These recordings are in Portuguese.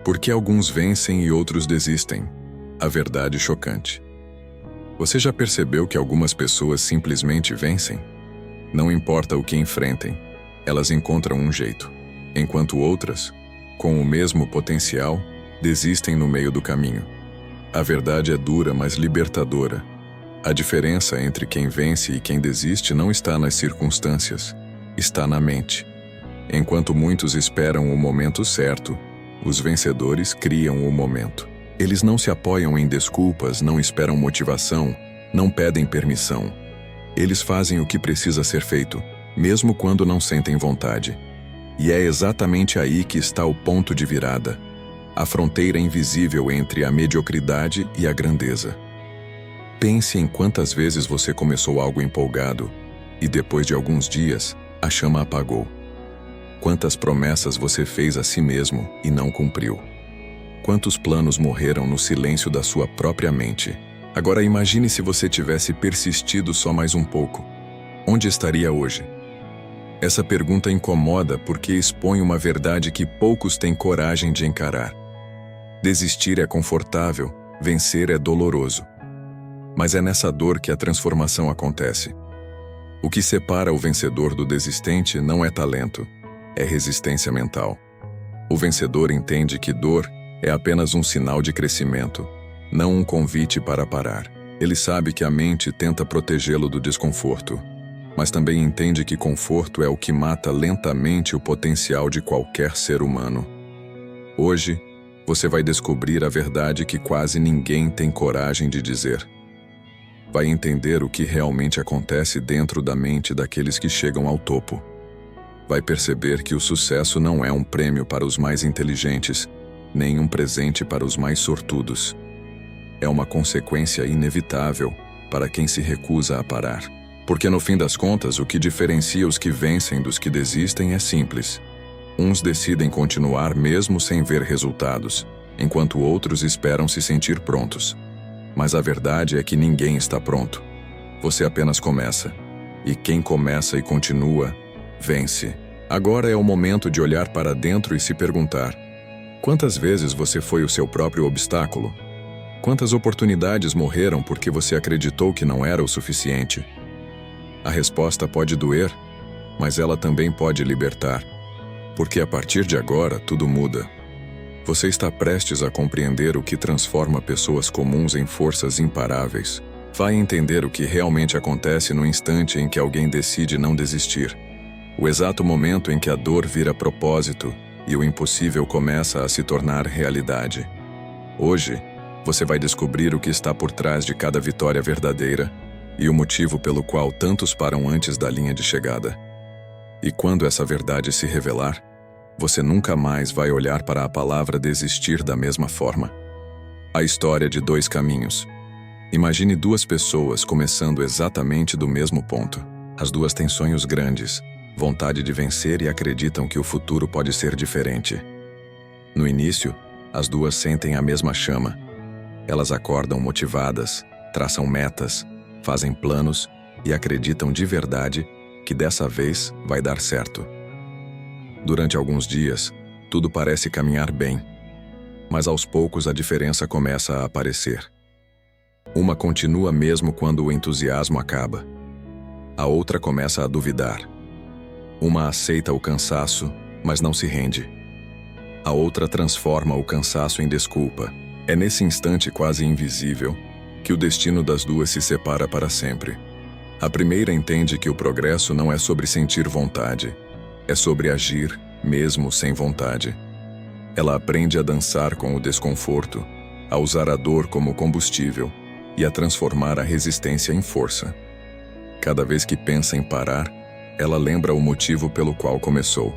Por que alguns vencem e outros desistem? A verdade chocante. Você já percebeu que algumas pessoas simplesmente vencem? Não importa o que enfrentem, elas encontram um jeito, enquanto outras, com o mesmo potencial, desistem no meio do caminho. A verdade é dura, mas libertadora. A diferença entre quem vence e quem desiste não está nas circunstâncias, está na mente. Enquanto muitos esperam o momento certo, os vencedores criam o momento. Eles não se apoiam em desculpas, não esperam motivação, não pedem permissão. Eles fazem o que precisa ser feito, mesmo quando não sentem vontade. E é exatamente aí que está o ponto de virada, a fronteira invisível entre a mediocridade e a grandeza. Pense em quantas vezes você começou algo empolgado e depois de alguns dias, a chama apagou. Quantas promessas você fez a si mesmo e não cumpriu? Quantos planos morreram no silêncio da sua própria mente? Agora imagine se você tivesse persistido só mais um pouco. Onde estaria hoje? Essa pergunta incomoda porque expõe uma verdade que poucos têm coragem de encarar. Desistir é confortável, vencer é doloroso. Mas é nessa dor que a transformação acontece. O que separa o vencedor do desistente não é talento, é resistência mental. O vencedor entende que dor é apenas um sinal de crescimento, não um convite para parar. Ele sabe que a mente tenta protegê-lo do desconforto, mas também entende que conforto é o que mata lentamente o potencial de qualquer ser humano. Hoje, você vai descobrir a verdade que quase ninguém tem coragem de dizer. Vai entender o que realmente acontece dentro da mente daqueles que chegam ao topo. Vai perceber que o sucesso não é um prêmio para os mais inteligentes, nem um presente para os mais sortudos. É uma consequência inevitável para quem se recusa a parar. Porque no fim das contas, o que diferencia os que vencem dos que desistem é simples. Uns decidem continuar mesmo sem ver resultados, enquanto outros esperam se sentir prontos. Mas a verdade é que ninguém está pronto. Você apenas começa. E quem começa e continua, vence. Agora é o momento de olhar para dentro e se perguntar: quantas vezes você foi o seu próprio obstáculo? Quantas oportunidades morreram porque você acreditou que não era o suficiente? A resposta pode doer, mas ela também pode libertar. Porque a partir de agora, tudo muda. Você está prestes a compreender o que transforma pessoas comuns em forças imparáveis. Vai entender o que realmente acontece no instante em que alguém decide não desistir. O exato momento em que a dor vira propósito e o impossível começa a se tornar realidade. Hoje, você vai descobrir o que está por trás de cada vitória verdadeira e o motivo pelo qual tantos param antes da linha de chegada. E quando essa verdade se revelar, você nunca mais vai olhar para a palavra desistir da mesma forma. A história de dois caminhos. Imagine duas pessoas começando exatamente do mesmo ponto. As duas têm sonhos grandes, vontade de vencer e acreditam que o futuro pode ser diferente. No início, as duas sentem a mesma chama. Elas acordam motivadas, traçam metas, fazem planos e acreditam de verdade que dessa vez vai dar certo. Durante alguns dias, tudo parece caminhar bem, mas aos poucos a diferença começa a aparecer. Uma continua mesmo quando o entusiasmo acaba. A outra começa a duvidar. Uma aceita o cansaço, mas não se rende. A outra transforma o cansaço em desculpa. É nesse instante quase invisível que o destino das duas se separa para sempre. A primeira entende que o progresso não é sobre sentir vontade, é sobre agir, mesmo sem vontade. Ela aprende a dançar com o desconforto, a usar a dor como combustível e a transformar a resistência em força. Cada vez que pensa em parar, ela lembra o motivo pelo qual começou.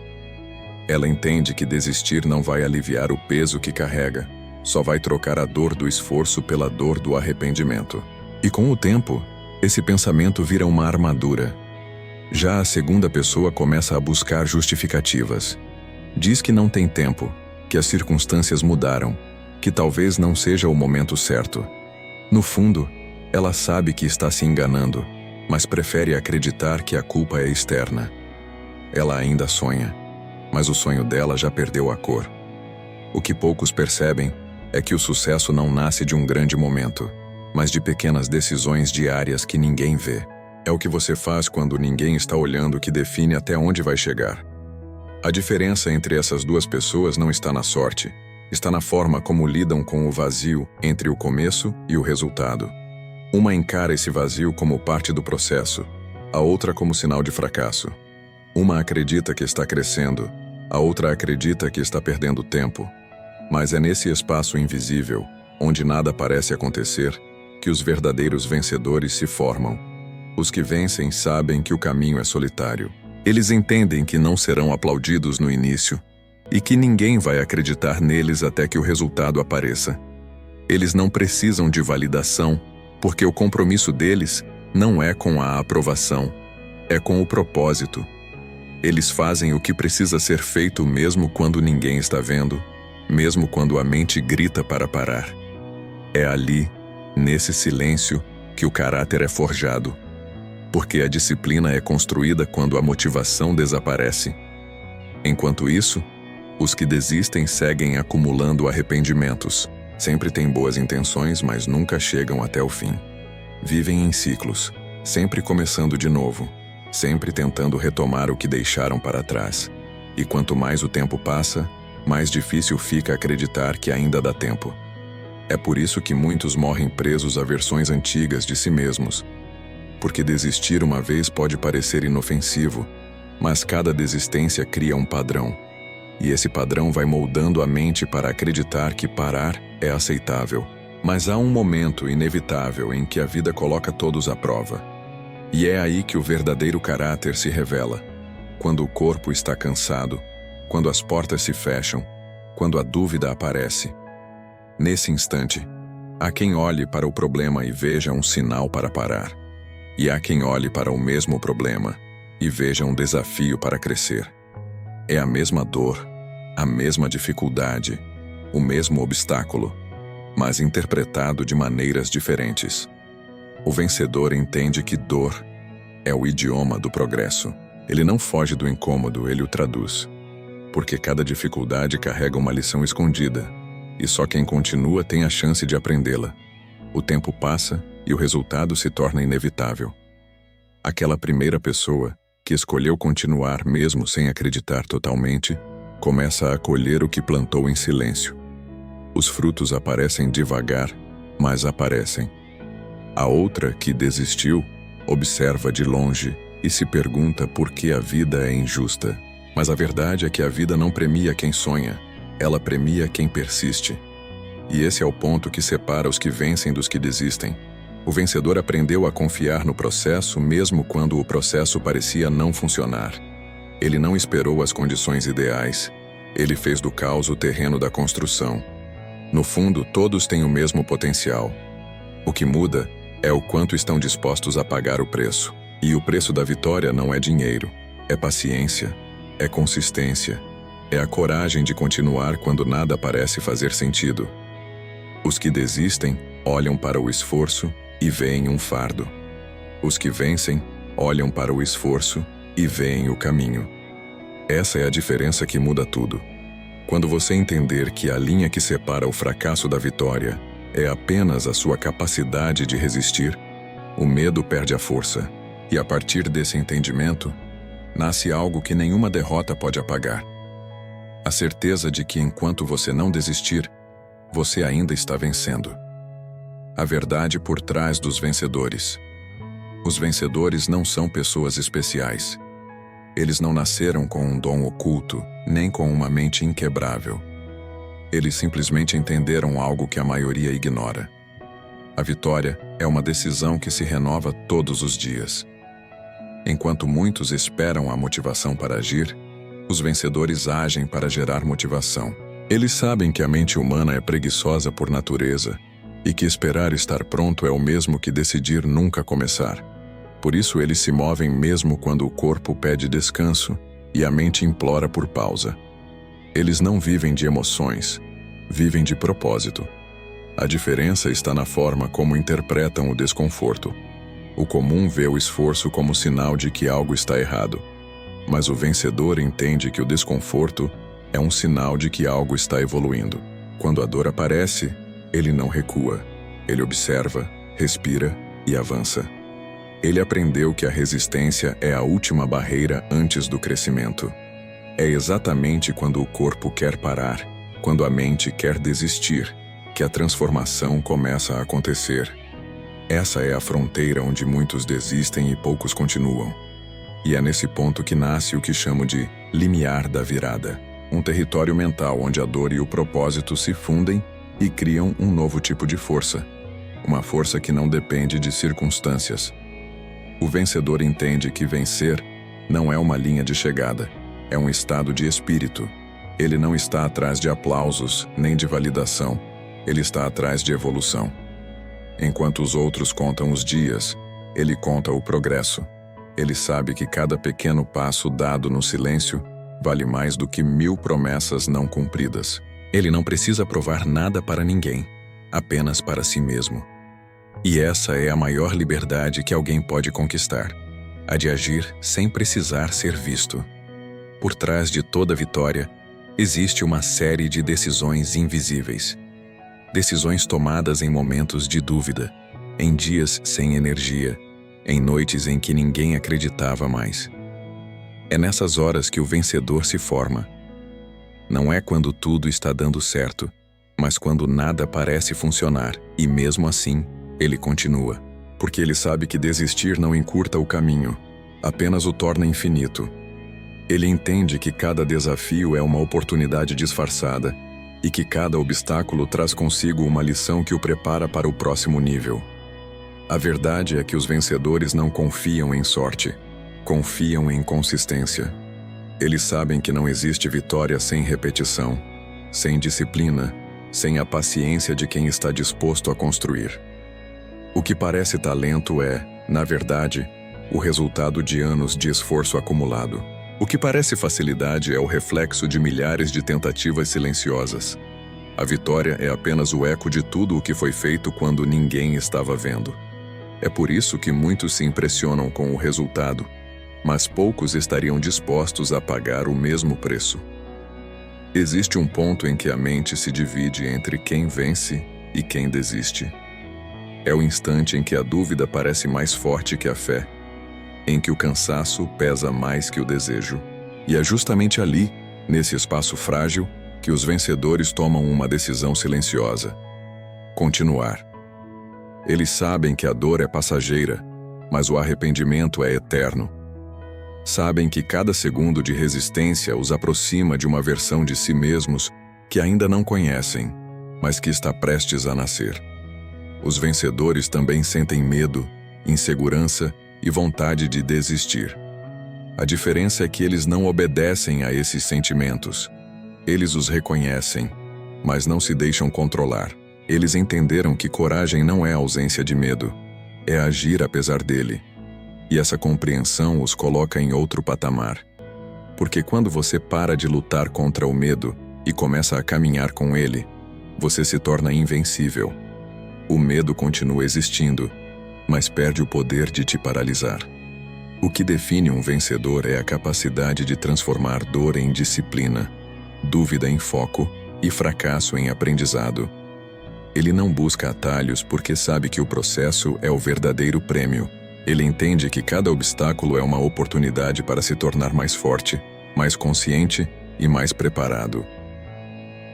Ela entende que desistir não vai aliviar o peso que carrega, só vai trocar a dor do esforço pela dor do arrependimento. E com o tempo, esse pensamento vira uma armadura. Já a segunda pessoa começa a buscar justificativas. Diz que não tem tempo, que as circunstâncias mudaram, que talvez não seja o momento certo. No fundo, ela sabe que está se enganando, mas prefere acreditar que a culpa é externa. Ela ainda sonha, mas o sonho dela já perdeu a cor. O que poucos percebem é que o sucesso não nasce de um grande momento, mas de pequenas decisões diárias que ninguém vê. É o que você faz quando ninguém está olhando que define até onde vai chegar. A diferença entre essas duas pessoas não está na sorte, está na forma como lidam com o vazio entre o começo e o resultado. Uma encara esse vazio como parte do processo, a outra como sinal de fracasso. Uma acredita que está crescendo, a outra acredita que está perdendo tempo. Mas é nesse espaço invisível, onde nada parece acontecer, que os verdadeiros vencedores se formam. Os que vencem sabem que o caminho é solitário. Eles entendem que não serão aplaudidos no início e que ninguém vai acreditar neles até que o resultado apareça. Eles não precisam de validação, porque o compromisso deles não é com a aprovação, é com o propósito. Eles fazem o que precisa ser feito mesmo quando ninguém está vendo, mesmo quando a mente grita para parar. É ali, nesse silêncio, que o caráter é forjado, porque a disciplina é construída quando a motivação desaparece. Enquanto isso, os que desistem seguem acumulando arrependimentos. Sempre têm boas intenções, mas nunca chegam até o fim. Vivem em ciclos, sempre começando de novo, sempre tentando retomar o que deixaram para trás. E quanto mais o tempo passa, mais difícil fica acreditar que ainda dá tempo. É por isso que muitos morrem presos a versões antigas de si mesmos. Porque desistir uma vez pode parecer inofensivo, mas cada desistência cria um padrão. E esse padrão vai moldando a mente para acreditar que parar é aceitável. Mas há um momento inevitável em que a vida coloca todos à prova. E é aí que o verdadeiro caráter se revela. Quando o corpo está cansado, quando as portas se fecham, quando a dúvida aparece. Nesse instante, há quem olhe para o problema e veja um sinal para parar. E há quem olhe para o mesmo problema e veja um desafio para crescer. É a mesma dor, a mesma dificuldade, o mesmo obstáculo, mas interpretado de maneiras diferentes. O vencedor entende que dor é o idioma do progresso. Ele não foge do incômodo, ele o traduz. Porque cada dificuldade carrega uma lição escondida, e só quem continua tem a chance de aprendê-la. O tempo passa e o resultado se torna inevitável. Aquela primeira pessoa, que escolheu continuar mesmo sem acreditar totalmente, começa a colher o que plantou em silêncio. Os frutos aparecem devagar, mas aparecem. A outra, que desistiu, observa de longe e se pergunta por que a vida é injusta. Mas a verdade é que a vida não premia quem sonha, ela premia quem persiste. E esse é o ponto que separa os que vencem dos que desistem. O vencedor aprendeu a confiar no processo mesmo quando o processo parecia não funcionar. Ele não esperou as condições ideais. Ele fez do caos o terreno da construção. No fundo, todos têm o mesmo potencial. O que muda é o quanto estão dispostos a pagar o preço. E o preço da vitória não é dinheiro, é paciência, é consistência, é a coragem de continuar quando nada parece fazer sentido. Os que desistem olham para o esforço e veem um fardo. Os que vencem olham para o esforço e veem o caminho. Essa é a diferença que muda tudo. Quando você entender que a linha que separa o fracasso da vitória é apenas a sua capacidade de resistir, o medo perde a força. E a partir desse entendimento, nasce algo que nenhuma derrota pode apagar. A certeza de que enquanto você não desistir, você ainda está vencendo. A verdade por trás dos vencedores. Os vencedores não são pessoas especiais. Eles não nasceram com um dom oculto, nem com uma mente inquebrável. Eles simplesmente entenderam algo que a maioria ignora. A vitória é uma decisão que se renova todos os dias. Enquanto muitos esperam a motivação para agir, os vencedores agem para gerar motivação. Eles sabem que a mente humana é preguiçosa por natureza e que esperar estar pronto é o mesmo que decidir nunca começar. Por isso eles se movem mesmo quando o corpo pede descanso e a mente implora por pausa. Eles não vivem de emoções, vivem de propósito. A diferença está na forma como interpretam o desconforto. O comum vê o esforço como sinal de que algo está errado, mas o vencedor entende que o desconforto É um sinal de que algo está evoluindo. Quando a dor aparece, ele não recua. Ele observa, respira e avança. Ele aprendeu que a resistência é a última barreira antes do crescimento. É exatamente quando o corpo quer parar, quando a mente quer desistir, que a transformação começa a acontecer. Essa é a fronteira onde muitos desistem e poucos continuam. E é nesse ponto que nasce o que chamo de limiar da virada, um território mental onde a dor e o propósito se fundem e criam um novo tipo de força, uma força que não depende de circunstâncias. O vencedor entende que vencer não é uma linha de chegada, é um estado de espírito. Ele não está atrás de aplausos nem de validação, ele está atrás de evolução. Enquanto os outros contam os dias, ele conta o progresso. Ele sabe que cada pequeno passo dado no silêncio vale mais do que 1000 promessas não cumpridas. Ele não precisa provar nada para ninguém, apenas para si mesmo. E essa é a maior liberdade que alguém pode conquistar, a de agir sem precisar ser visto. Por trás de toda vitória, existe uma série de decisões invisíveis. Decisões tomadas em momentos de dúvida, em dias sem energia, em noites em que ninguém acreditava mais. É nessas horas que o vencedor se forma. Não é quando tudo está dando certo, mas quando nada parece funcionar, e mesmo assim, ele continua. Porque ele sabe que desistir não encurta o caminho, apenas o torna infinito. Ele entende que cada desafio é uma oportunidade disfarçada, e que cada obstáculo traz consigo uma lição que o prepara para o próximo nível. A verdade é que os vencedores não confiam em sorte, confiam em consistência. Eles sabem que não existe vitória sem repetição, sem disciplina, sem a paciência de quem está disposto a construir. O que parece talento é, na verdade, o resultado de anos de esforço acumulado. O que parece facilidade é o reflexo de milhares de tentativas silenciosas. A vitória é apenas o eco de tudo o que foi feito quando ninguém estava vendo. É por isso que muitos se impressionam com o resultado, mas poucos estariam dispostos a pagar o mesmo preço. Existe um ponto em que a mente se divide entre quem vence e quem desiste. É o instante em que a dúvida parece mais forte que a fé, em que o cansaço pesa mais que o desejo. E é justamente ali, nesse espaço frágil, que os vencedores tomam uma decisão silenciosa: continuar. Eles sabem que a dor é passageira, mas o arrependimento é eterno. Sabem que cada segundo de resistência os aproxima de uma versão de si mesmos que ainda não conhecem, mas que está prestes a nascer. Os vencedores também sentem medo, insegurança e vontade de desistir. A diferença é que eles não obedecem a esses sentimentos. Eles os reconhecem, mas não se deixam controlar. Eles entenderam que coragem não é ausência de medo, é agir apesar dele. E essa compreensão os coloca em outro patamar. Porque quando você para de lutar contra o medo e começa a caminhar com ele, você se torna invencível. O medo continua existindo, mas perde o poder de te paralisar. O que define um vencedor é a capacidade de transformar dor em disciplina, dúvida em foco e fracasso em aprendizado. Ele não busca atalhos porque sabe que o processo é o verdadeiro prêmio. Ele entende que cada obstáculo é uma oportunidade para se tornar mais forte, mais consciente e mais preparado.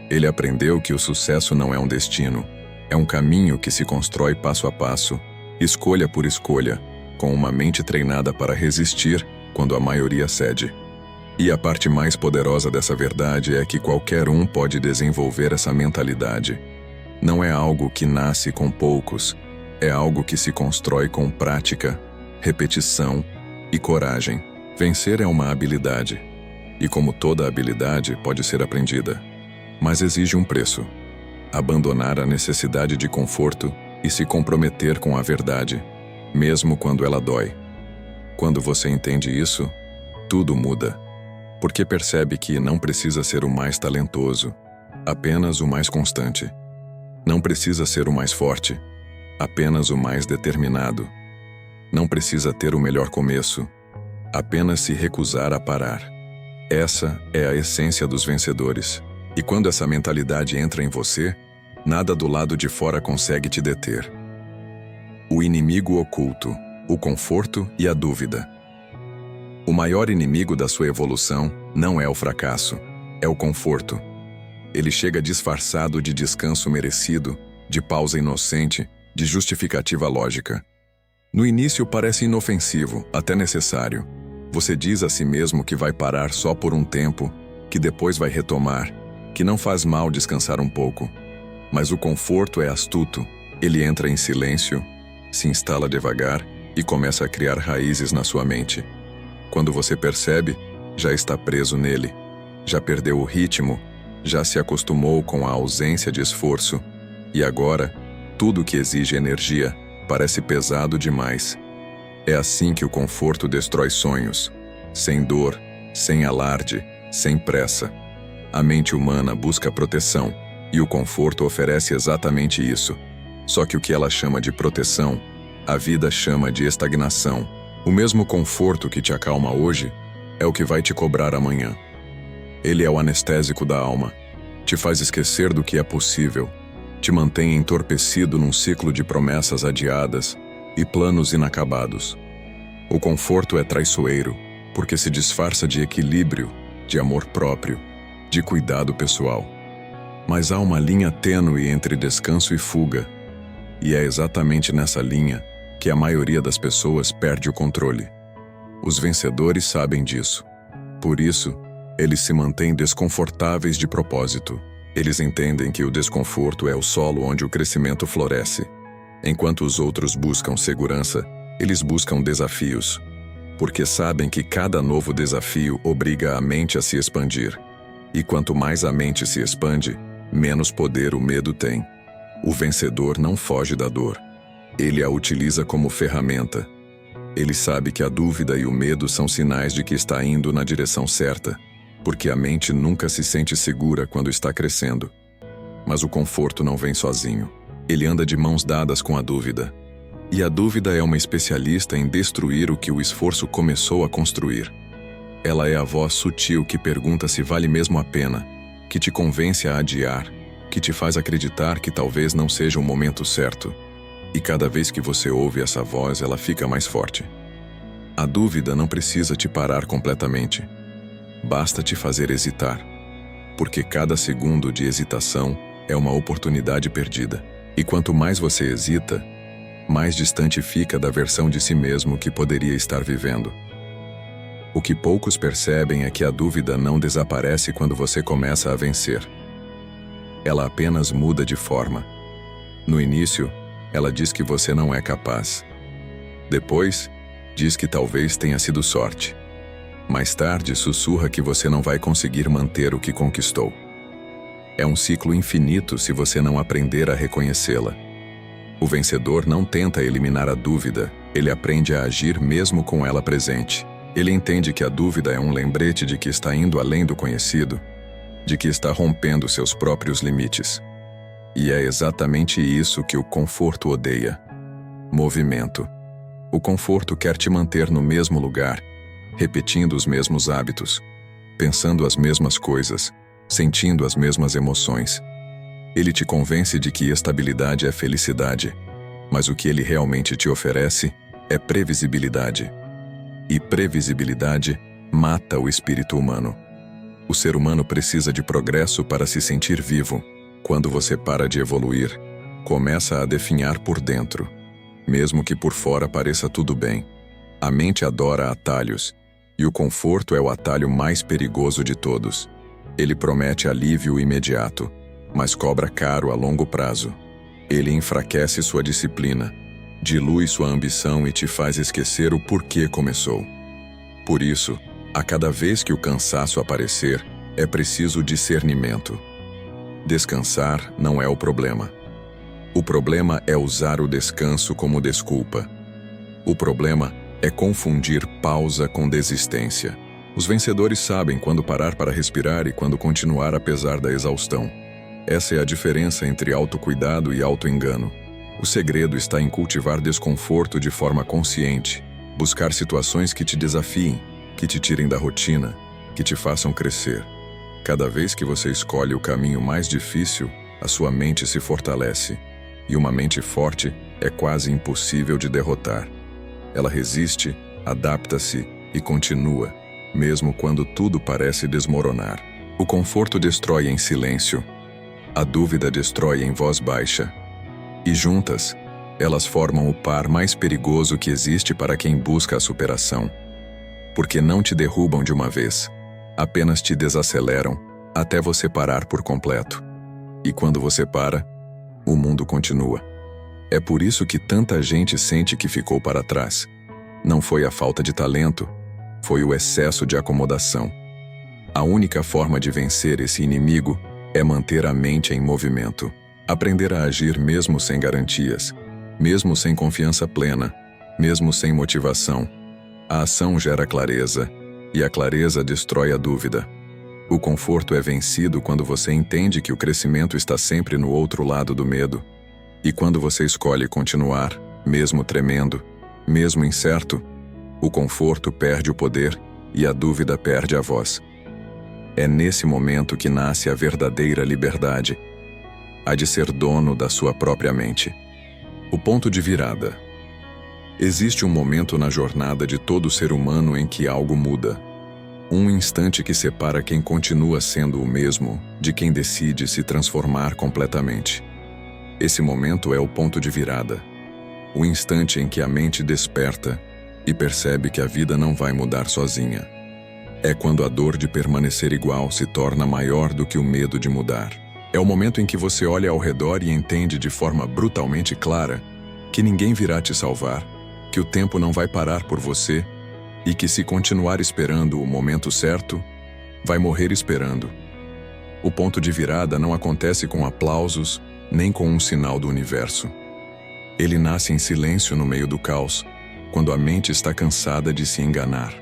Ele aprendeu que o sucesso não é um destino, é um caminho que se constrói passo a passo, escolha por escolha, com uma mente treinada para resistir quando a maioria cede. E a parte mais poderosa dessa verdade é que qualquer um pode desenvolver essa mentalidade. Não é algo que nasce com poucos, é algo que se constrói com prática, repetição e coragem. Vencer é uma habilidade, e como toda habilidade pode ser aprendida, mas exige um preço: abandonar a necessidade de conforto e se comprometer com a verdade, mesmo quando ela dói. Quando você entende isso, tudo muda, porque percebe que não precisa ser o mais talentoso, apenas o mais constante. Não precisa ser o mais forte, apenas o mais determinado. Não precisa ter o melhor começo, apenas se recusar a parar. Essa é a essência dos vencedores. E quando essa mentalidade entra em você, nada do lado de fora consegue te deter. O inimigo oculto, o conforto e a dúvida. O maior inimigo da sua evolução não é o fracasso, é o conforto. Ele chega disfarçado de descanso merecido, de pausa inocente, de justificativa lógica. No início parece inofensivo, até necessário. Você diz a si mesmo que vai parar só por um tempo, que depois vai retomar, que não faz mal descansar um pouco. Mas o conforto é astuto. Ele entra em silêncio, se instala devagar e começa a criar raízes na sua mente. Quando você percebe, já está preso nele. Já perdeu o ritmo, já se acostumou com a ausência de esforço. E agora, tudo que exige energia parece pesado demais. É assim que o conforto destrói sonhos. Sem dor, sem alarde, sem pressa. A mente humana busca proteção, e o conforto oferece exatamente isso. Só que o que ela chama de proteção, a vida chama de estagnação. O mesmo conforto que te acalma hoje é o que vai te cobrar amanhã. Ele é o anestésico da alma. Te faz esquecer do que é possível. Te mantém entorpecido num ciclo de promessas adiadas e planos inacabados. O conforto é traiçoeiro, porque se disfarça de equilíbrio, de amor próprio, de cuidado pessoal. Mas há uma linha tênue entre descanso e fuga, e é exatamente nessa linha que a maioria das pessoas perde o controle. Os vencedores sabem disso. Por isso, eles se mantêm desconfortáveis de propósito. Eles entendem que o desconforto é o solo onde o crescimento floresce. Enquanto os outros buscam segurança, eles buscam desafios. Porque sabem que cada novo desafio obriga a mente a se expandir. E quanto mais a mente se expande, menos poder o medo tem. O vencedor não foge da dor. Ele a utiliza como ferramenta. Ele sabe que a dúvida e o medo são sinais de que está indo na direção certa, porque a mente nunca se sente segura quando está crescendo. Mas o conforto não vem sozinho. Ele anda de mãos dadas com a dúvida. E a dúvida é uma especialista em destruir o que o esforço começou a construir. Ela é a voz sutil que pergunta se vale mesmo a pena, que te convence a adiar, que te faz acreditar que talvez não seja o momento certo. E cada vez que você ouve essa voz, ela fica mais forte. A dúvida não precisa te parar completamente. Basta te fazer hesitar, porque cada segundo de hesitação é uma oportunidade perdida. E quanto mais você hesita, mais distante fica da versão de si mesmo que poderia estar vivendo. O que poucos percebem é que a dúvida não desaparece quando você começa a vencer. Ela apenas muda de forma. No início, ela diz que você não é capaz. Depois, diz que talvez tenha sido sorte. Mais tarde, sussurra que você não vai conseguir manter o que conquistou. É um ciclo infinito se você não aprender a reconhecê-la. O vencedor não tenta eliminar a dúvida, ele aprende a agir mesmo com ela presente. Ele entende que a dúvida é um lembrete de que está indo além do conhecido, de que está rompendo seus próprios limites. E é exatamente isso que o conforto odeia: movimento. O conforto quer te manter no mesmo lugar, repetindo os mesmos hábitos, pensando as mesmas coisas, sentindo as mesmas emoções. Ele te convence de que estabilidade é felicidade, mas o que ele realmente te oferece é previsibilidade. E previsibilidade mata o espírito humano. O ser humano precisa de progresso para se sentir vivo. Quando você para de evoluir, começa a definhar por dentro, mesmo que por fora pareça tudo bem. A mente adora atalhos, e o conforto é o atalho mais perigoso de todos. Ele promete alívio imediato, mas cobra caro a longo prazo. Ele enfraquece sua disciplina, dilui sua ambição e te faz esquecer o porquê começou. Por isso, a cada vez que o cansaço aparecer, é preciso discernimento. Descansar não é o problema. O problema é usar o descanso como desculpa. O problema é confundir pausa com desistência. Os vencedores sabem quando parar para respirar e quando continuar apesar da exaustão. Essa é a diferença entre autocuidado e autoengano. O segredo está em cultivar desconforto de forma consciente, buscar situações que te desafiem, que te tirem da rotina, que te façam crescer. Cada vez que você escolhe o caminho mais difícil, a sua mente se fortalece, e uma mente forte é quase impossível de derrotar. Ela resiste, adapta-se e continua, mesmo quando tudo parece desmoronar. O conforto destrói em silêncio, a dúvida destrói em voz baixa, e juntas, elas formam o par mais perigoso que existe para quem busca a superação. Porque não te derrubam de uma vez, apenas te desaceleram até você parar por completo. E quando você para, o mundo continua. É por isso que tanta gente sente que ficou para trás. Não foi a falta de talento, foi o excesso de acomodação. A única forma de vencer esse inimigo é manter a mente em movimento. Aprender a agir mesmo sem garantias, mesmo sem confiança plena, mesmo sem motivação. A ação gera clareza, e a clareza destrói a dúvida. O conforto é vencido quando você entende que o crescimento está sempre no outro lado do medo. E quando você escolhe continuar, mesmo tremendo, mesmo incerto, o conforto perde o poder e a dúvida perde a voz. É nesse momento que nasce a verdadeira liberdade, a de ser dono da sua própria mente. O ponto de virada. Existe um momento na jornada de todo ser humano em que algo muda. Um instante que separa quem continua sendo o mesmo de quem decide se transformar completamente. Esse momento é o ponto de virada. O instante em que a mente desperta e percebe que a vida não vai mudar sozinha. É quando a dor de permanecer igual se torna maior do que o medo de mudar. É o momento em que você olha ao redor e entende de forma brutalmente clara que ninguém virá te salvar, que o tempo não vai parar por você e que se continuar esperando o momento certo, vai morrer esperando. O ponto de virada não acontece com aplausos nem com um sinal do universo. Ele nasce em silêncio no meio do caos, quando a mente está cansada de se enganar.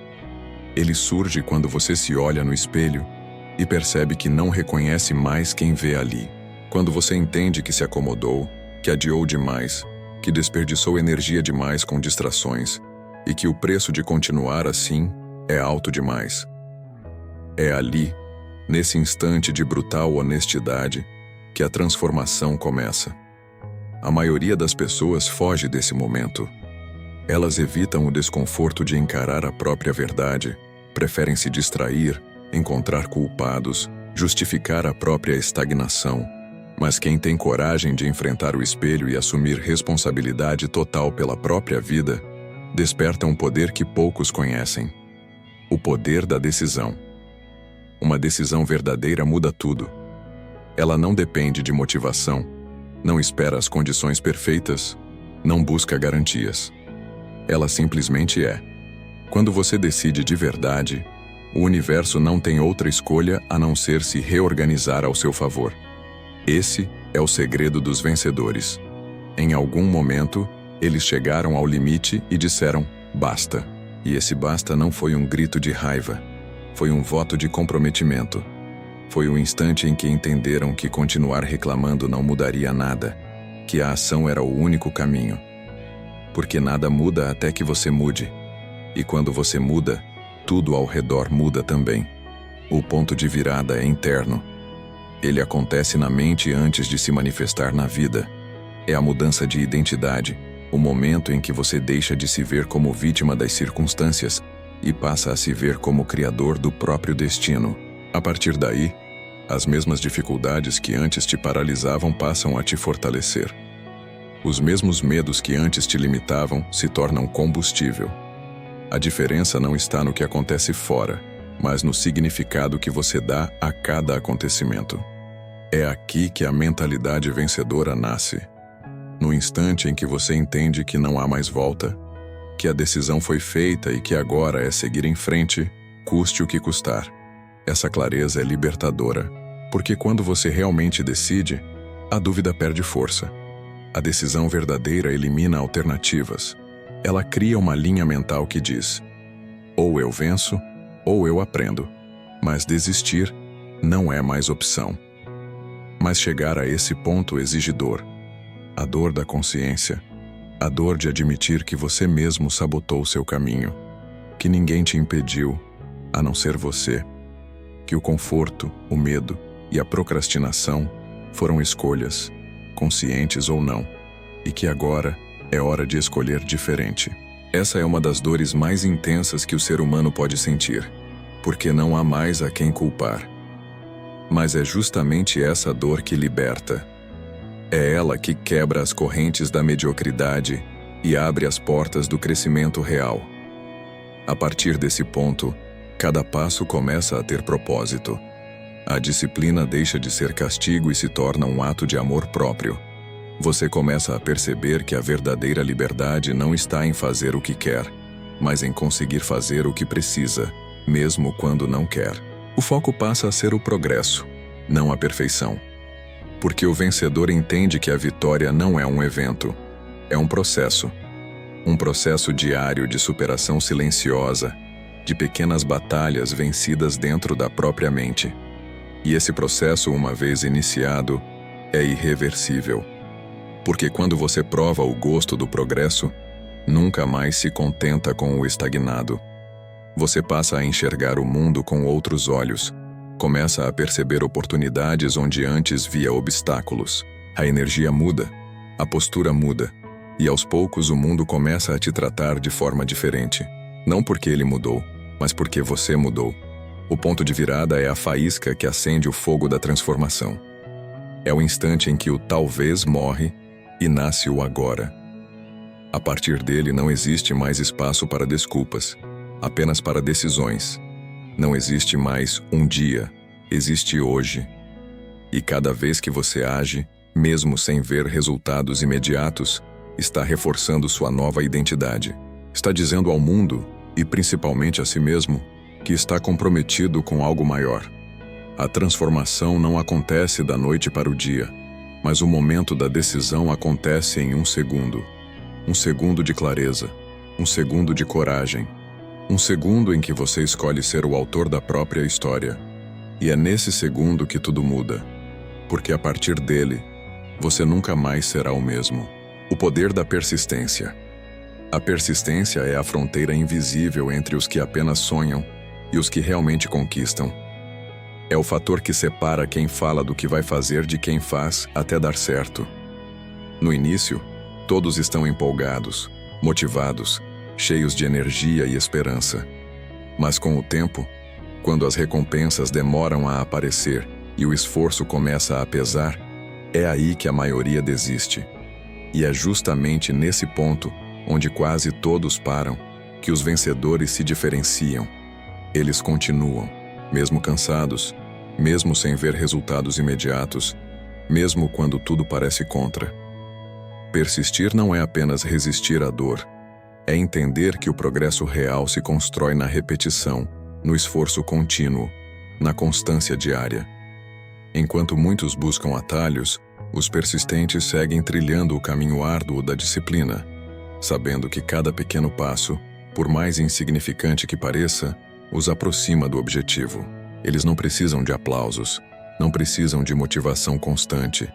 Ele surge quando você se olha no espelho e percebe que não reconhece mais quem vê ali. Quando você entende que se acomodou, que adiou demais, que desperdiçou energia demais com distrações e que o preço de continuar assim é alto demais. É ali, nesse instante de brutal honestidade, que a transformação começa. A maioria das pessoas foge desse momento. Elas evitam o desconforto de encarar a própria verdade, preferem se distrair, encontrar culpados, justificar a própria estagnação. Mas quem tem coragem de enfrentar o espelho e assumir responsabilidade total pela própria vida, desperta um poder que poucos conhecem. O poder da decisão. Uma decisão verdadeira muda tudo. Ela não depende de motivação, não espera as condições perfeitas, não busca garantias. Ela simplesmente é. Quando você decide de verdade, o universo não tem outra escolha a não ser se reorganizar ao seu favor. Esse é o segredo dos vencedores. Em algum momento, eles chegaram ao limite e disseram, basta. E esse basta não foi um grito de raiva, foi um voto de comprometimento. Foi o instante em que entenderam que continuar reclamando não mudaria nada, que a ação era o único caminho. Porque nada muda até que você mude. E quando você muda, tudo ao redor muda também. O ponto de virada é interno. Ele acontece na mente antes de se manifestar na vida. É a mudança de identidade, o momento em que você deixa de se ver como vítima das circunstâncias e passa a se ver como criador do próprio destino. A partir daí, as mesmas dificuldades que antes te paralisavam passam a te fortalecer. Os mesmos medos que antes te limitavam se tornam combustível. A diferença não está no que acontece fora, mas no significado que você dá a cada acontecimento. É aqui que a mentalidade vencedora nasce. No instante em que você entende que não há mais volta, que a decisão foi feita e que agora é seguir em frente, custe o que custar. Essa clareza é libertadora, porque quando você realmente decide, a dúvida perde força. A decisão verdadeira elimina alternativas. Ela cria uma linha mental que diz: ou eu venço, ou eu aprendo. Mas desistir não é mais opção. Mas chegar a esse ponto exige dor. A dor da consciência. A dor de admitir que você mesmo sabotou seu caminho. Que ninguém te impediu, a não ser você. que o conforto, o medo e a procrastinação foram escolhas, conscientes ou não, e que agora é hora de escolher diferente. Essa é uma das dores mais intensas que o ser humano pode sentir, porque não há mais a quem culpar. Mas é justamente essa dor que liberta. É ela que quebra as correntes da mediocridade e abre as portas do crescimento real. A partir desse ponto, cada passo começa a ter propósito. A disciplina deixa de ser castigo e se torna um ato de amor próprio. Você começa a perceber que a verdadeira liberdade não está em fazer o que quer, mas em conseguir fazer o que precisa, mesmo quando não quer. O foco passa a ser o progresso, não a perfeição. Porque o vencedor entende que a vitória não é um evento, é um processo. Um processo diário de superação silenciosa, de pequenas batalhas vencidas dentro da própria mente. E esse processo, uma vez iniciado, é irreversível. Porque quando você prova o gosto do progresso, nunca mais se contenta com o estagnado. Você passa a enxergar o mundo com outros olhos, começa a perceber oportunidades onde antes via obstáculos. A energia muda, a postura muda, e aos poucos o mundo começa a te tratar de forma diferente. Não porque ele mudou, mas porque você mudou. O ponto de virada é a faísca que acende o fogo da transformação. É o instante em que o talvez morre e nasce o agora. A partir dele não existe mais espaço para desculpas, apenas para decisões. Não existe mais um dia, existe hoje. E cada vez que você age, mesmo sem ver resultados imediatos, está reforçando sua nova identidade. Está dizendo ao mundo, e principalmente a si mesmo, que está comprometido com algo maior. A transformação não acontece da noite para o dia, mas o momento da decisão acontece em um segundo. Um segundo de clareza, um segundo de coragem, um segundo em que você escolhe ser o autor da própria história. E é nesse segundo que tudo muda, porque a partir dele, você nunca mais será o mesmo. O poder da persistência. A persistência é a fronteira invisível entre os que apenas sonham e os que realmente conquistam. É o fator que separa quem fala do que vai fazer de quem faz até dar certo. No início, todos estão empolgados, motivados, cheios de energia e esperança. Mas com o tempo, quando as recompensas demoram a aparecer e o esforço começa a pesar, é aí que a maioria desiste. E é justamente nesse ponto, onde quase todos param, que os vencedores se diferenciam. Eles continuam, mesmo cansados, mesmo sem ver resultados imediatos, mesmo quando tudo parece contra. Persistir não é apenas resistir à dor, é entender que o progresso real se constrói na repetição, no esforço contínuo, na constância diária. Enquanto muitos buscam atalhos, os persistentes seguem trilhando o caminho árduo da disciplina, sabendo que cada pequeno passo, por mais insignificante que pareça, os aproxima do objetivo. Eles não precisam de aplausos, não precisam de motivação constante,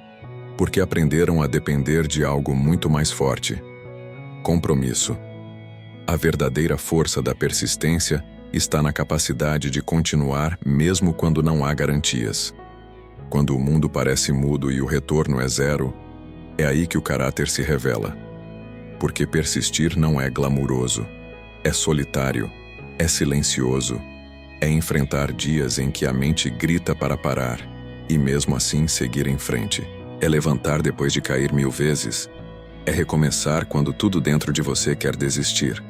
porque aprenderam a depender de algo muito mais forte: compromisso. A verdadeira força da persistência está na capacidade de continuar mesmo quando não há garantias. Quando o mundo parece mudo e o retorno é zero, é aí que o caráter se revela. Porque persistir não é glamuroso, é solitário, é silencioso, é enfrentar dias em que a mente grita para parar e mesmo assim seguir em frente. É levantar depois de cair 1000 vezes, é recomeçar quando tudo dentro de você quer desistir.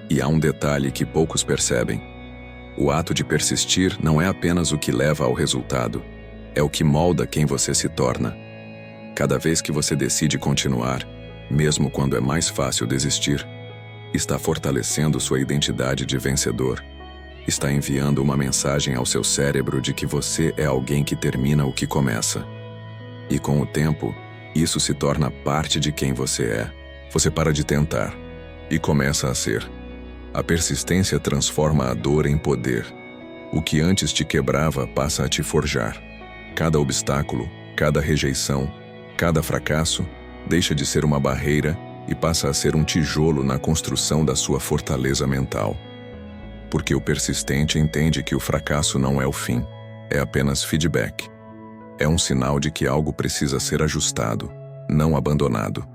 E há um detalhe que poucos percebem. O ato de persistir não é apenas o que leva ao resultado, é o que molda quem você se torna. Cada vez que você decide continuar, mesmo quando é mais fácil desistir, está fortalecendo sua identidade de vencedor. Está enviando uma mensagem ao seu cérebro de que você é alguém que termina o que começa. E com o tempo, isso se torna parte de quem você é. Você para de tentar e começa a ser. A persistência transforma a dor em poder. O que antes te quebrava passa a te forjar. Cada obstáculo, cada rejeição, cada fracasso deixa de ser uma barreira e passa a ser um tijolo na construção da sua fortaleza mental. Porque o persistente entende que o fracasso não é o fim, é apenas feedback. É um sinal de que algo precisa ser ajustado, não abandonado.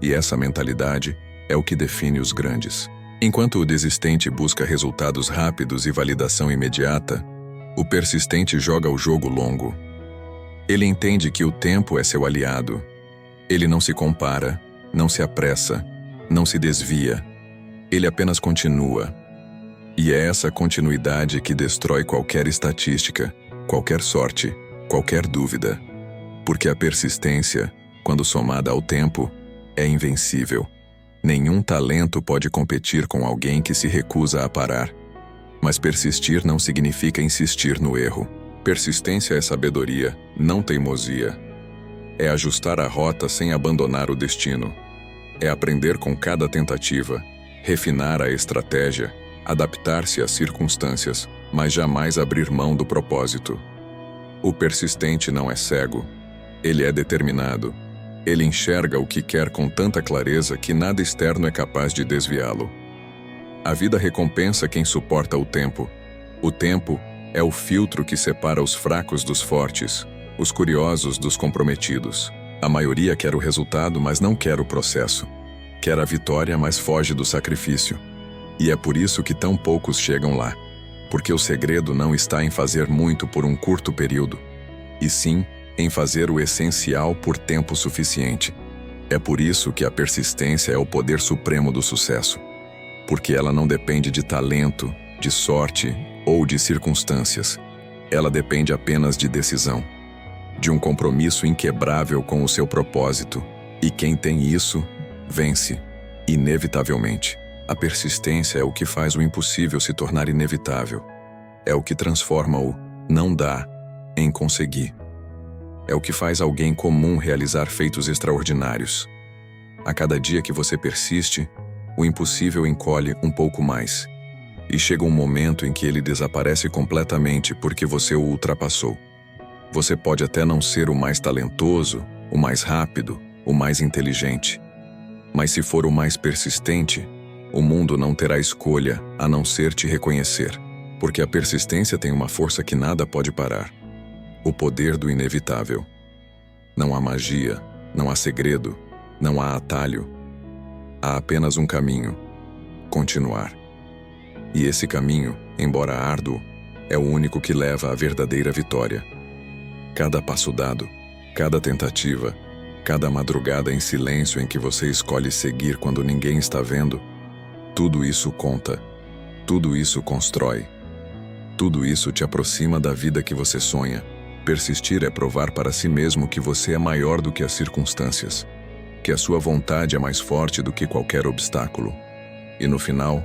E essa mentalidade é o que define os grandes. Enquanto o desistente busca resultados rápidos e validação imediata, o persistente joga o jogo longo. Ele entende que o tempo é seu aliado. Ele não se compara, não se apressa, não se desvia. Ele apenas continua. E é essa continuidade que destrói qualquer estatística, qualquer sorte, qualquer dúvida. Porque a persistência, quando somada ao tempo, é invencível. Nenhum talento pode competir com alguém que se recusa a parar. Mas persistir não significa insistir no erro. Persistência é sabedoria, não teimosia. É ajustar a rota sem abandonar o destino. É aprender com cada tentativa, refinar a estratégia, adaptar-se às circunstâncias, mas jamais abrir mão do propósito. O persistente não é cego. Ele é determinado. Ele enxerga o que quer com tanta clareza que nada externo é capaz de desviá-lo. A vida recompensa quem suporta o tempo. O tempo é o filtro que separa os fracos dos fortes, os curiosos dos comprometidos. A maioria quer o resultado, mas não quer o processo. Quer a vitória, mas foge do sacrifício. E é por isso que tão poucos chegam lá. Porque o segredo não está em fazer muito por um curto período, e sim em fazer o essencial por tempo suficiente. É por isso que a persistência é o poder supremo do sucesso. Porque ela não depende de talento, de sorte ou de circunstâncias. Ela depende apenas de decisão. De um compromisso inquebrável com o seu propósito. E quem tem isso, vence, inevitavelmente. A persistência é o que faz o impossível se tornar inevitável. É o que transforma o não dá em conseguir. É o que faz alguém comum realizar feitos extraordinários. A cada dia que você persiste, o impossível encolhe um pouco mais. E chega um momento em que ele desaparece completamente porque você o ultrapassou. Você pode até não ser o mais talentoso, o mais rápido, o mais inteligente. Mas se for o mais persistente, o mundo não terá escolha a não ser te reconhecer. Porque a persistência tem uma força que nada pode parar. O poder do inevitável. Não há magia, não há segredo, não há atalho. Há apenas um caminho: continuar. E esse caminho, embora árduo, é o único que leva à verdadeira vitória. Cada passo dado, cada tentativa, cada madrugada em silêncio em que você escolhe seguir quando ninguém está vendo, tudo isso conta, tudo isso constrói. Tudo isso te aproxima da vida que você sonha. Persistir é provar para si mesmo que você é maior do que as circunstâncias, que a sua vontade é mais forte do que qualquer obstáculo. E no final,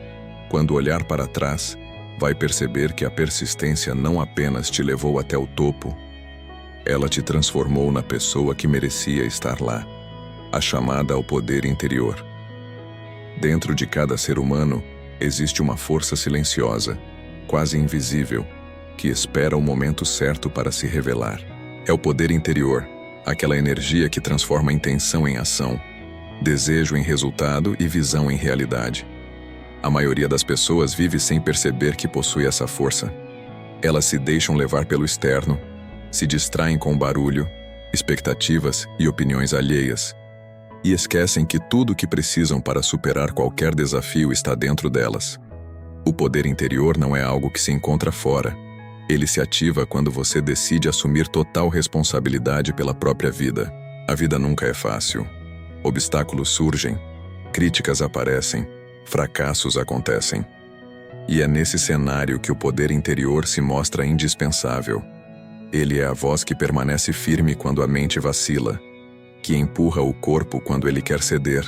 quando olhar para trás, vai perceber que a persistência não apenas te levou até o topo, ela te transformou na pessoa que merecia estar lá, a chamada ao poder interior. Dentro de cada ser humano, existe uma força silenciosa, quase invisível, que espera o momento certo para se revelar. É o poder interior, aquela energia que transforma a intenção em ação, desejo em resultado e visão em realidade. A maioria das pessoas vive sem perceber que possui essa força. Elas se deixam levar pelo externo, se distraem com barulho, expectativas e opiniões alheias, e esquecem que tudo o que precisam para superar qualquer desafio está dentro delas. O poder interior não é algo que se encontra fora. Ele se ativa quando você decide assumir total responsabilidade pela própria vida. A vida nunca é fácil. Obstáculos surgem, críticas aparecem, fracassos acontecem. E é nesse cenário que o poder interior se mostra indispensável. Ele é a voz que permanece firme quando a mente vacila, que empurra o corpo quando ele quer ceder,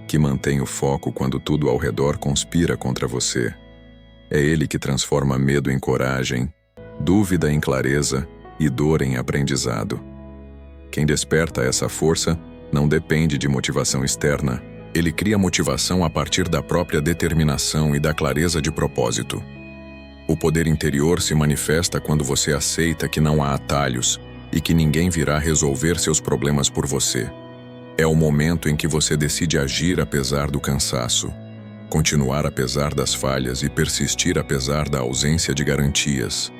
que mantém o foco quando tudo ao redor conspira contra você. É ele que transforma medo em coragem, dúvida em clareza e dor em aprendizado. Quem desperta essa força não depende de motivação externa. Ele cria motivação a partir da própria determinação e da clareza de propósito. O poder interior se manifesta quando você aceita que não há atalhos e que ninguém virá resolver seus problemas por você. É o momento em que você decide agir apesar do cansaço, continuar apesar das falhas e persistir apesar da ausência de garantias.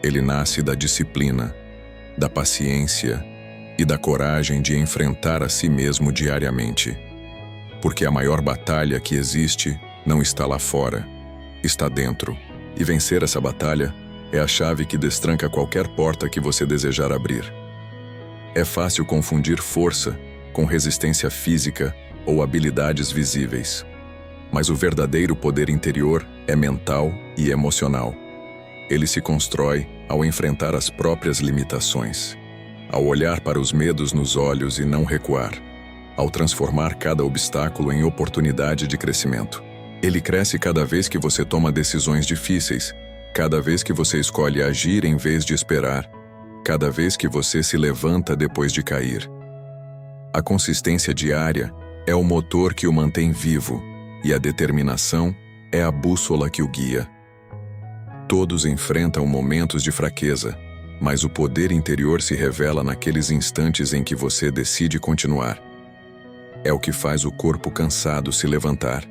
Ele nasce da disciplina, da paciência e da coragem de enfrentar a si mesmo diariamente. Porque a maior batalha que existe não está lá fora, está dentro. E vencer essa batalha é a chave que destranca qualquer porta que você desejar abrir. É fácil confundir força com resistência física ou habilidades visíveis. Mas o verdadeiro poder interior é mental e emocional. Ele se constrói ao enfrentar as próprias limitações, ao olhar para os medos nos olhos e não recuar, ao transformar cada obstáculo em oportunidade de crescimento. Ele cresce cada vez que você toma decisões difíceis, cada vez que você escolhe agir em vez de esperar, cada vez que você se levanta depois de cair. A consistência diária é o motor que o mantém vivo, e a determinação é a bússola que o guia. Todos enfrentam momentos de fraqueza, mas o poder interior se revela naqueles instantes em que você decide continuar. É o que faz o corpo cansado se levantar,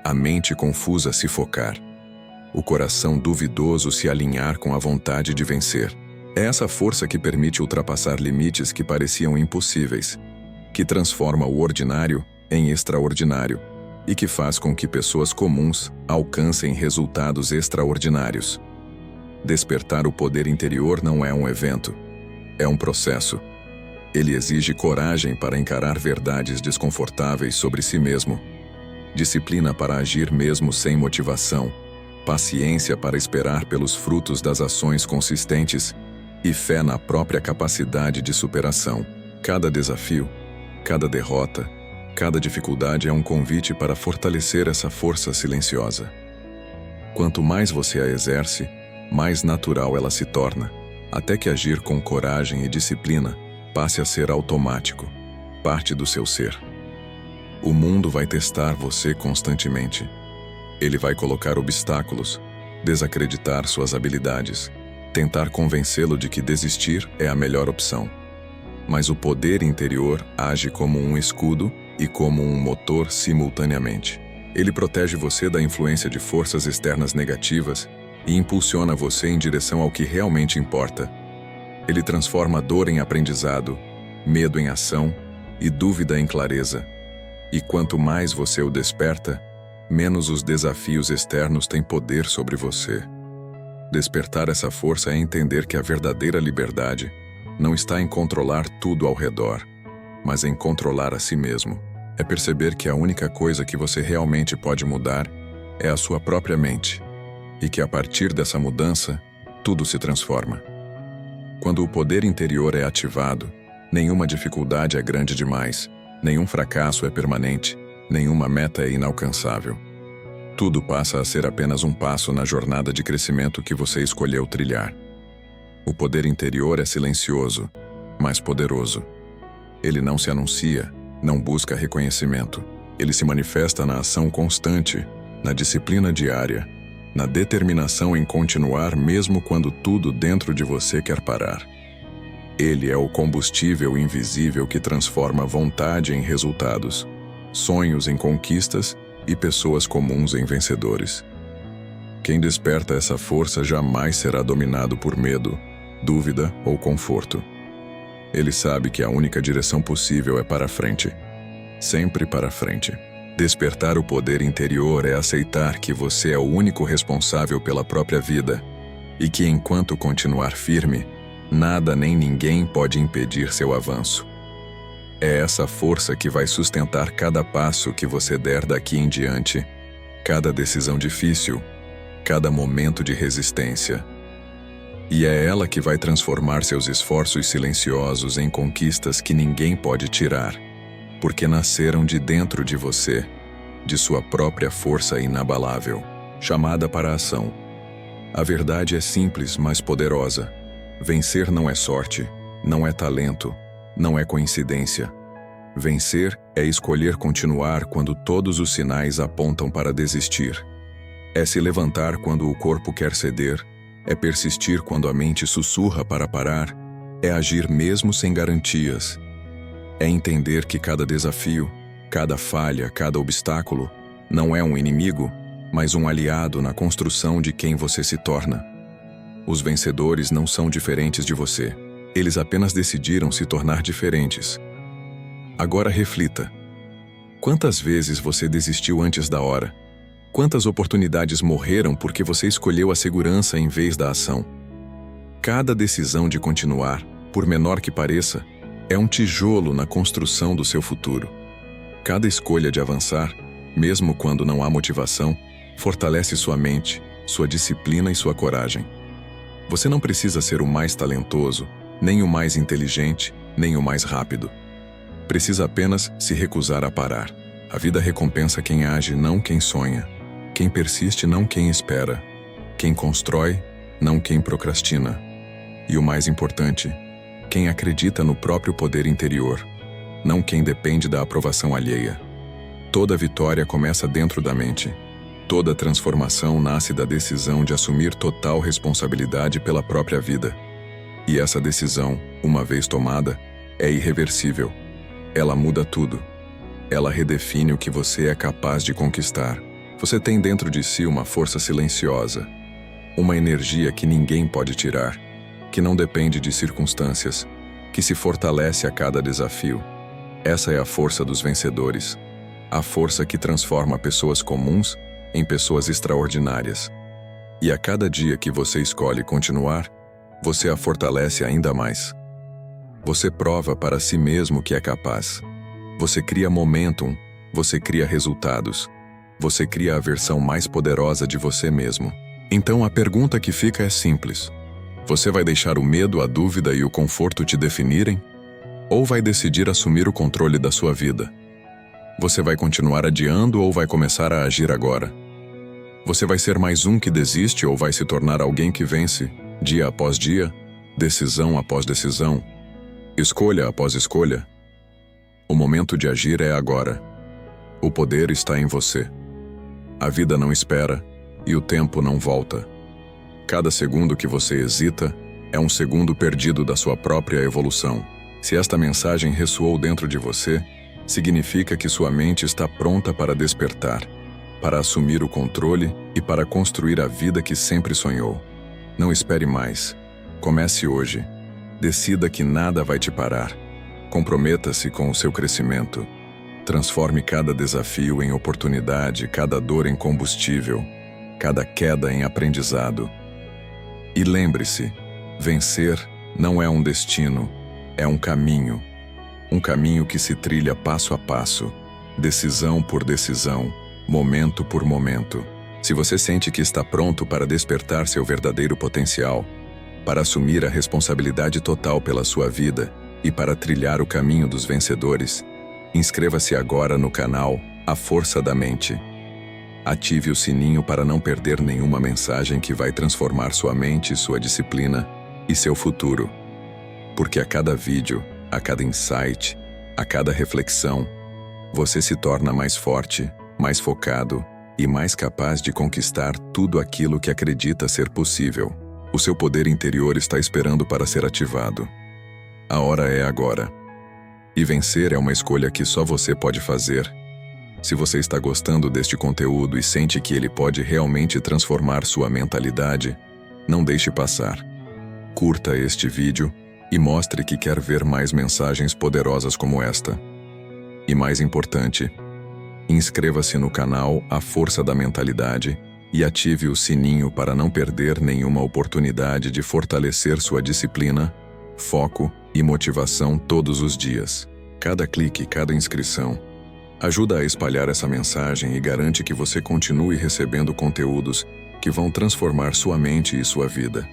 a mente confusa se focar, o coração duvidoso se alinhar com a vontade de vencer. É essa força que permite ultrapassar limites que pareciam impossíveis, que transforma o ordinário em extraordinário e que faz com que pessoas comuns alcancem resultados extraordinários. Despertar o poder interior não é um evento, é um processo. Ele exige coragem para encarar verdades desconfortáveis sobre si mesmo, disciplina para agir mesmo sem motivação, paciência para esperar pelos frutos das ações consistentes e fé na própria capacidade de superação. Cada desafio, cada derrota, cada dificuldade é um convite para fortalecer essa força silenciosa. Quanto mais você a exerce, mais natural ela se torna, até que agir com coragem e disciplina passe a ser automático, parte do seu ser. O mundo vai testar você constantemente. Ele vai colocar obstáculos, desacreditar suas habilidades, tentar convencê-lo de que desistir é a melhor opção. Mas o poder interior age como um escudo e como um motor simultaneamente. Ele protege você da influência de forças externas negativas e impulsiona você em direção ao que realmente importa. Ele transforma dor em aprendizado, medo em ação e dúvida em clareza. E quanto mais você o desperta, menos os desafios externos têm poder sobre você. Despertar essa força é entender que a verdadeira liberdade não está em controlar tudo ao redor, mas em controlar a si mesmo. É perceber que a única coisa que você realmente pode mudar é a sua própria mente, e que a partir dessa mudança, tudo se transforma. Quando o poder interior é ativado, nenhuma dificuldade é grande demais, nenhum fracasso é permanente, nenhuma meta é inalcançável. Tudo passa a ser apenas um passo na jornada de crescimento que você escolheu trilhar. O poder interior é silencioso, mas poderoso. Ele não se anuncia, não busca reconhecimento. Ele se manifesta na ação constante, na disciplina diária, na determinação em continuar mesmo quando tudo dentro de você quer parar. Ele é o combustível invisível que transforma vontade em resultados, sonhos em conquistas e pessoas comuns em vencedores. Quem desperta essa força jamais será dominado por medo, dúvida ou conforto. Ele sabe que a única direção possível é para frente, sempre para frente. Despertar o poder interior é aceitar que você é o único responsável pela própria vida e que enquanto continuar firme, nada nem ninguém pode impedir seu avanço. É essa força que vai sustentar cada passo que você der daqui em diante, cada decisão difícil, cada momento de resistência. E é ela que vai transformar seus esforços silenciosos em conquistas que ninguém pode tirar, porque nasceram de dentro de você, de sua própria força inabalável, chamada para a ação. A verdade é simples, mas poderosa. Vencer não é sorte, não é talento, não é coincidência. Vencer é escolher continuar quando todos os sinais apontam para desistir. É se levantar quando o corpo quer ceder, é persistir quando a mente sussurra para parar, é agir mesmo sem garantias. É entender que cada desafio, cada falha, cada obstáculo, não é um inimigo, mas um aliado na construção de quem você se torna. Os vencedores não são diferentes de você. Eles apenas decidiram se tornar diferentes. Agora reflita. Quantas vezes você desistiu antes da hora? Quantas oportunidades morreram porque você escolheu a segurança em vez da ação? Cada decisão de continuar, por menor que pareça, é um tijolo na construção do seu futuro. Cada escolha de avançar, mesmo quando não há motivação, fortalece sua mente, sua disciplina e sua coragem. Você não precisa ser o mais talentoso, nem o mais inteligente, nem o mais rápido. Precisa apenas se recusar a parar. A vida recompensa quem age, não quem sonha. Quem persiste, não quem espera. Quem constrói, não quem procrastina. E o mais importante, quem acredita no próprio poder interior, não quem depende da aprovação alheia. Toda vitória começa dentro da mente. Toda transformação nasce da decisão de assumir total responsabilidade pela própria vida. E essa decisão, uma vez tomada, é irreversível. Ela muda tudo. Ela redefine o que você é capaz de conquistar. Você tem dentro de si uma força silenciosa, uma energia que ninguém pode tirar, que não depende de circunstâncias, que se fortalece a cada desafio. Essa é a força dos vencedores. A força que transforma pessoas comuns em pessoas extraordinárias. E a cada dia que você escolhe continuar, você a fortalece ainda mais. Você prova para si mesmo que é capaz. Você cria momentum, você cria resultados. Você cria a versão mais poderosa de você mesmo. Então a pergunta que fica é simples. Você vai deixar o medo, a dúvida e o conforto te definirem? Ou vai decidir assumir o controle da sua vida? Você vai continuar adiando ou vai começar a agir agora? Você vai ser mais um que desiste ou vai se tornar alguém que vence, dia após dia, decisão após decisão, escolha após escolha? O momento de agir é agora. O poder está em você. A vida não espera e o tempo não volta. Cada segundo que você hesita é um segundo perdido da sua própria evolução. Se esta mensagem ressoou dentro de você, significa que sua mente está pronta para despertar, para assumir o controle e para construir a vida que sempre sonhou. Não espere mais. Comece hoje. Decida que nada vai te parar. Comprometa-se com o seu crescimento. Transforme cada desafio em oportunidade, cada dor em combustível, cada queda em aprendizado. E lembre-se, vencer não é um destino, é um caminho. Um caminho que se trilha passo a passo, decisão por decisão, momento por momento. Se você sente que está pronto para despertar seu verdadeiro potencial, para assumir a responsabilidade total pela sua vida e para trilhar o caminho dos vencedores, inscreva-se agora no canal A Força da Mente. Ative o sininho para não perder nenhuma mensagem que vai transformar sua mente, sua disciplina e seu futuro. Porque a cada vídeo, a cada insight, a cada reflexão, você se torna mais forte, mais focado e mais capaz de conquistar tudo aquilo que acredita ser possível. O seu poder interior está esperando para ser ativado. A hora é agora. E vencer é uma escolha que só você pode fazer. Se você está gostando deste conteúdo e sente que ele pode realmente transformar sua mentalidade, não deixe passar. Curta este vídeo e mostre que quer ver mais mensagens poderosas como esta. E mais importante, inscreva-se no canal A Força da Mentalidade e ative o sininho para não perder nenhuma oportunidade de fortalecer sua disciplina, foco e motivação todos os dias. Cada clique, cada inscrição, ajuda a espalhar essa mensagem e garante que você continue recebendo conteúdos que vão transformar sua mente e sua vida.